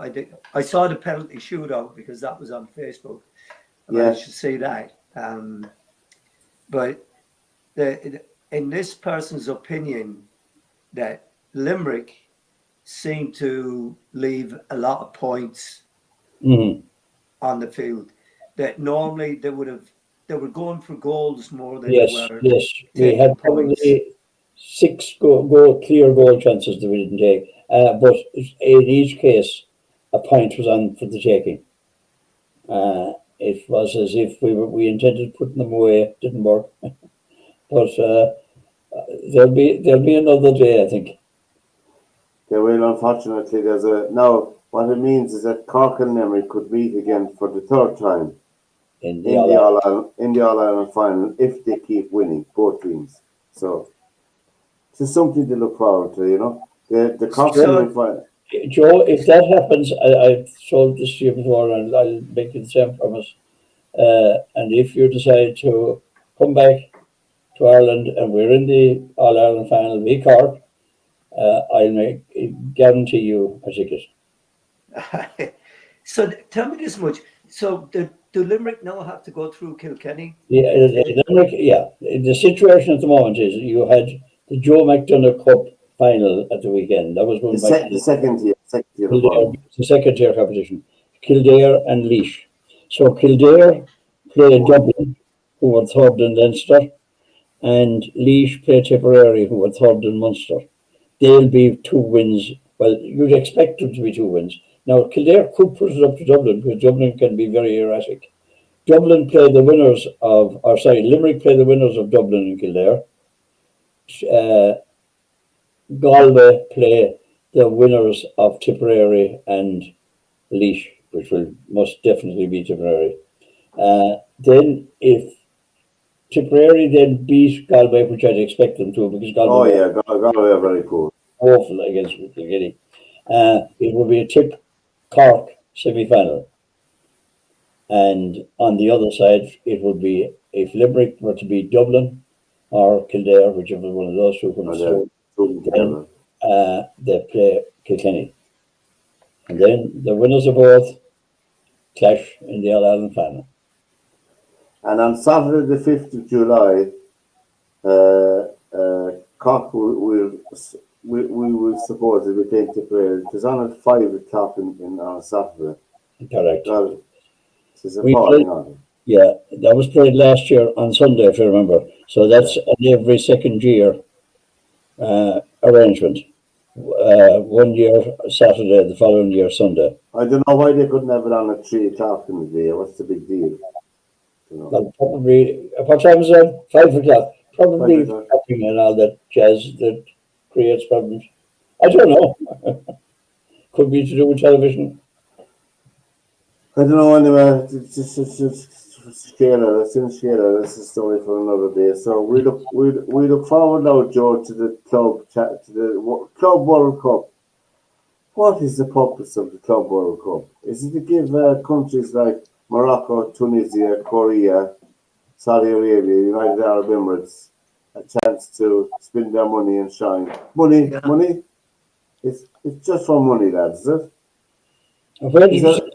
I saw the penalty shootout because that was on Facebook. And I should see that. But in this person's opinion, that Limerick seemed to leave a lot of points on the field. That normally they were going for goals more than they were. Yes, we had probably 6 clear goal chances that we didn't take. But in each case, a point was on for the taking. It was as if we intended putting them away. Didn't work. But there'll be another day, I think. There will, unfortunately. Now what it means is that Cork and Limerick could meet again for the 3rd time in the All-Ireland final if they keep winning, both teams. So it's just something to look forward to, you know. The Cork and final. Joe, if that happens, I've told this to you before, and I'll make you the same promise. And if you decide to come back to Ireland and we're in the All-Ireland final, we Cork, I'll guarantee you a ticket. So tell me this much. So do Limerick now have to go through Kilkenny? Yeah, Limerick, yeah. The situation at the moment is you had the Joe McDonagh Cup final at the weekend. That was the second year. The second tier competition. Kildare and Laois. So Kildare played Dublin, who were 3rd in Leinster, and Laois played Tipperary, who were 3rd in Munster. They'll be 2 wins. Well, you'd expect them to be 2 wins. Now, Kildare could put it up to Dublin, because Dublin can be very erratic. Limerick play the winners of Dublin and Kildare. Galway play the winners of Tipperary and Laois, which will most definitely be Tipperary. Then if Tipperary then beat Galway, which I'd expect them to, because Galway Galway are very cool. Awful against Kilkenny. It will be a Tip Cork semi-final. And on the other side, it would be if Limerick were to beat Dublin or Kildare, whichever one of those 2 comes through, then they play Kilkenny. And then the winners of both clash in the All-Ireland final. And on Saturday the 5th of July, Cork will supposedly be playing Tipperary. It is on at 5 o'clock on Saturday. Correct. That was played last year on Sunday, if you remember. So that's an every second year arrangement. 1 year Saturday, the following year Sunday. I don't know why they couldn't have it on at 3 o'clock in the day. What's the big deal? Well, probably, what time is it? 5 o'clock. Probably shopping and all that jazz that creates problems. I don't know. Could be to do with television. I don't know anyway. It's Sheila. It's in Sheila. This is a story for another day. So we look forward now, Joe, to the Club World Cup. What is the purpose of the Club World Cup? Is it to give countries like Morocco, Tunisia, Korea, Saudi Arabia, United Arab Emirates a chance to spend their money and shine? Money, Yeah. money. It's just for money, lads, is it? Where did Is you that say that?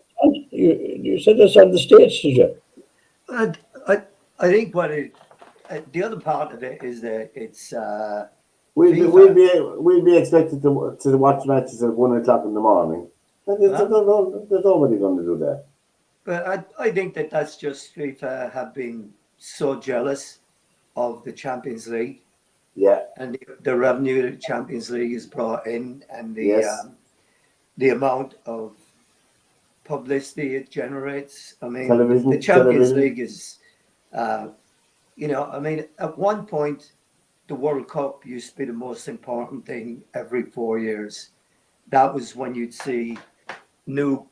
You said this on the States, did you? I, I think the other part of it is that it's FIFA. we'll be expected to watch matches at 1 o'clock in the morning. And there's nobody going to do that. But I think that's just FIFA have been so jealous of the Champions League Yeah. and the revenue the Champions League has brought in, and Yes. the amount of publicity it generates. I mean, the Television. Champions League is, I mean, at one point, the World Cup used to be the most important thing every 4 years. That was when you'd see new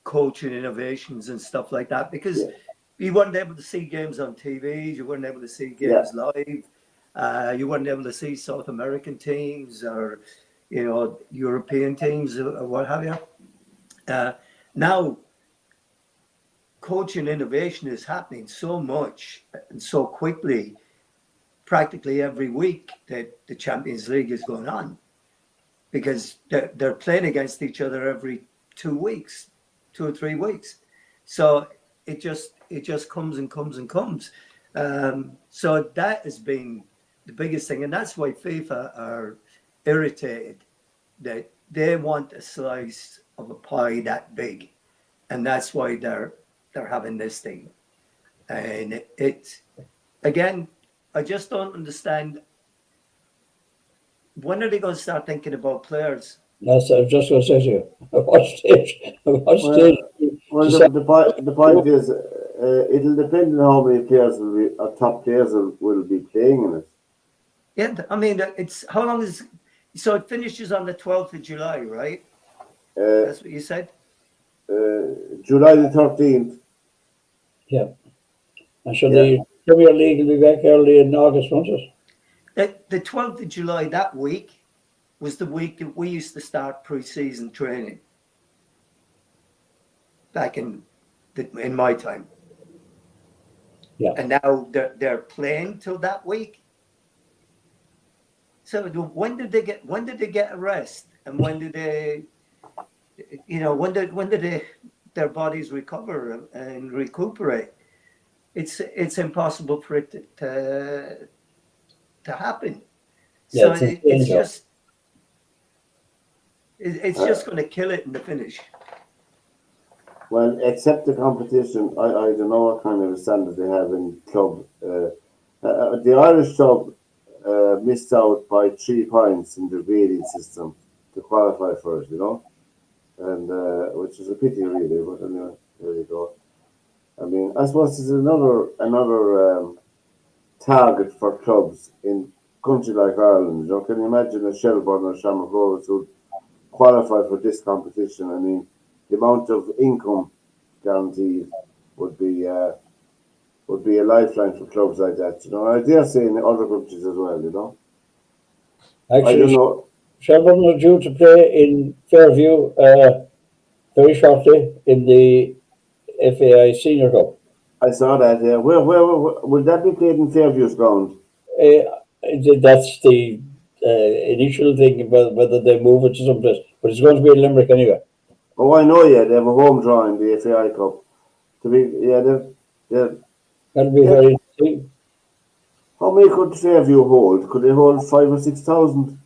coaching innovations and stuff like that, because Yeah. you weren't able to see games on TV, you weren't able to see Yeah. games live, you weren't able to see South American teams or European teams or what have you. Now coaching innovation is happening so much and so quickly, practically every week that the Champions League is going on, because they're playing against each other every 2 weeks, 2 or 3 weeks. So it just comes and comes and comes. So that has been the biggest thing, and that's why FIFA are irritated that they want a slice of a pie that big, and that's why they're having this thing. And it again, I just don't understand. When are they going to start thinking about players? That's I was just going to say to you. At what stage? At what stage? Well, the point is, it'll depend on how many players top players will be playing in it. Yeah, I mean, it's how long is so it finishes on the 12th of July, right? That's what you said. July the 13th. Yeah. And so Yeah. the Premier League will be back early in August, won't it? The 12th of July, that week was the week that we used to start pre-season training back in my time. Yeah. And now they're playing till that week. So when did they get a rest, and when did they, when did their bodies recover and recuperate? It's impossible for it to happen. Yeah, So it's just going to kill it in the finish. Well, except the competition, I don't know what kind of a standard they have in club. The Irish club missed out by 3 points in the grading system to qualify for it, and which is a pity, really. But anyway, there you go. I mean, I suppose there's another target for clubs in a country like Ireland. Can you imagine a Shelbourne or Shamrock Rovers who qualify for this competition? I mean, the amount of income guaranteed would be a lifeline for clubs like that. I dare say in other countries as well. Actually, I don't know. Shelbourne are due to play in Fairview very shortly in the FAI Senior Cup. I saw that. Yeah, where would that be played in Fairview's ground? That's the initial thing about whether they move it to someplace, but it's going to be in Limerick anyway. Oh, I know. Yeah, they have a home draw in the FAI Cup. That'll be very interesting. How many could Fairview hold? Could they hold 5,000 or 6,000?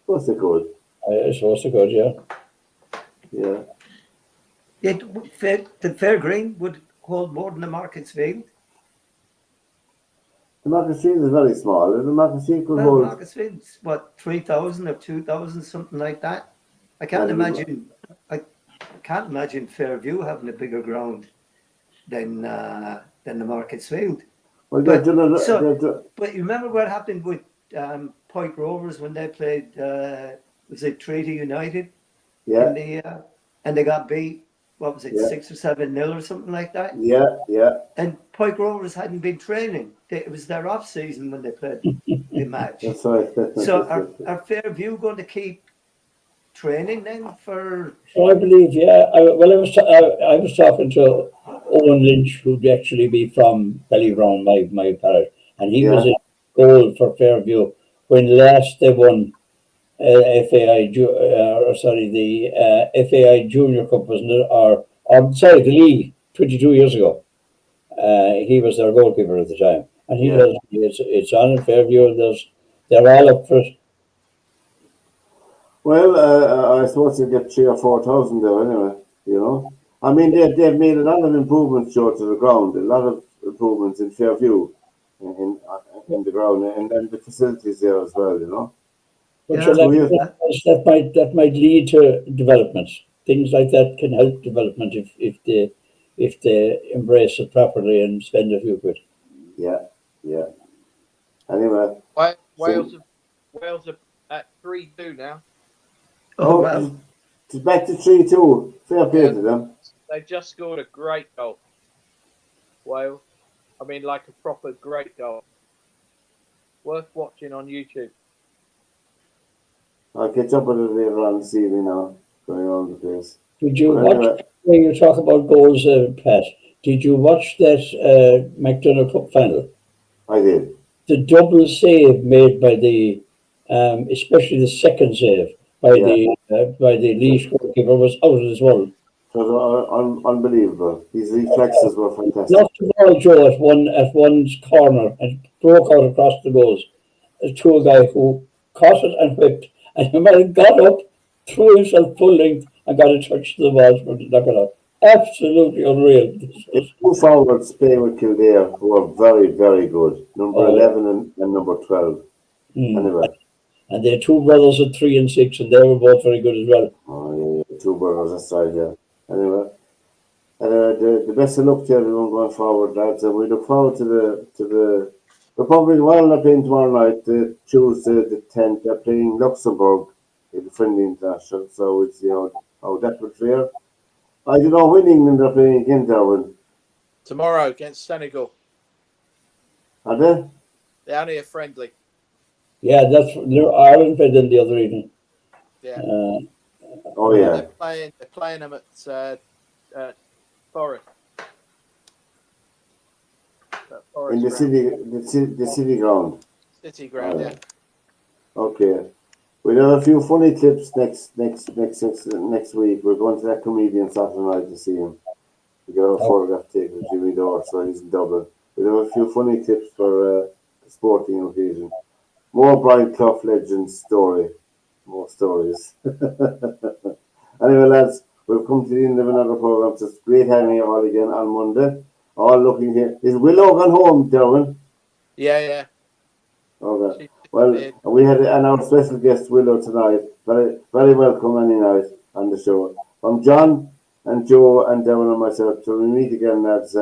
Of course they could. I suppose they could, yeah. Yeah. The Fair Green would hold more than the Markets Field. The Markets Field is very small. The Markets Field could hold. Markets Field's what, 3,000 or 2,000, something like that. I can't imagine Fairview having a bigger ground than the Markets Field. Well, but you remember what happened with Pike Rovers when they played? Was it Treaty United? Yeah. And they got beat what was it, Yeah. 6 or 7-0 or something like that. Yeah. And Pike Rovers hadn't been training. It was their off season when they played the match. That's right. So are Fairview going to keep training then for? So I believe, yeah. I was talking to Owen Lynch, who'd actually be from Ballybrown, my parish, and he was in goal for Fairview when last they won the FAI Junior Cup, wasn't it? Or sorry, the league 22 years ago. He was their goalkeeper at the time, and he does. It's on in Fairview, and they're all up for it. Well, I suppose you get 3,000 or 4,000 there anyway. You know, I mean they've made a lot of improvements, Joe, to the ground. A lot of improvements in Fairview, in the ground, and then the facilities there as well. You know. But Yeah, that might lead to development. Things like that can help development if they embrace it properly and spend a few quid. Yeah. Anyway, Wales are at 3-2 now. Oh, well. It's back to 3-2. Fair play to them. They just scored a great goal. Wales. I mean, like a proper great goal. Worth watching on YouTube. I'll catch up with it later on this evening now, going around the place. Did you watch, when you talk about goals, Pat, did you watch that McDonald Cup final? I did. The double save made by the, especially the second save by the Laois goalkeeper was out of this world. It was unbelievable. His reflexes were fantastic. Lost the ball, Joe, at one's corner and broke out across the goals to a guy who caught it and whipped. And the man got up, threw himself full length, and got a touch to the ball to knock it out. Absolutely unreal. The two forwards playing with Kildare who were very, very good. Number 11 and number 12. Anyway. And they had two brothers at 3 and 6, and they were both very good as well. Oh, yeah, two brothers aside, yeah. Anyway. The best of luck to everyone going forward, lads, and we look forward to the Republic. Well, they're playing tomorrow night, Tuesday the 10th. They're playing Luxembourg in the friendly international, so it's how that would fare. I don't know when England are playing again, Derwynne. Tomorrow against Senegal. Are they? They're only a friendly. Yeah, that's Ireland played them the other evening. Yeah. Yeah. They're playing them at Forest. In the city ground. City ground, yeah. Okay. We'll have a few funny clips next week. We're going to that comedian Saturday night to see him. We got a photograph taken with Jimmy Dore, so he's in Dublin. We'll have a few funny clips for the sporting occasion. More Brian Clough legends story. More stories. Anyway, lads, we've come to the end of another program. It's great having you all again on Monday. All looking here. Is Willow gone home, Derwynne? Yeah. Okay. Well, we had our special guest Willow tonight. Very, very welcome any night on the show. From John and Joe and Derwynne and myself, till we meet again, lads,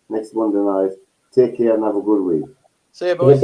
next Monday night. Take care and have a good week. See you, boys.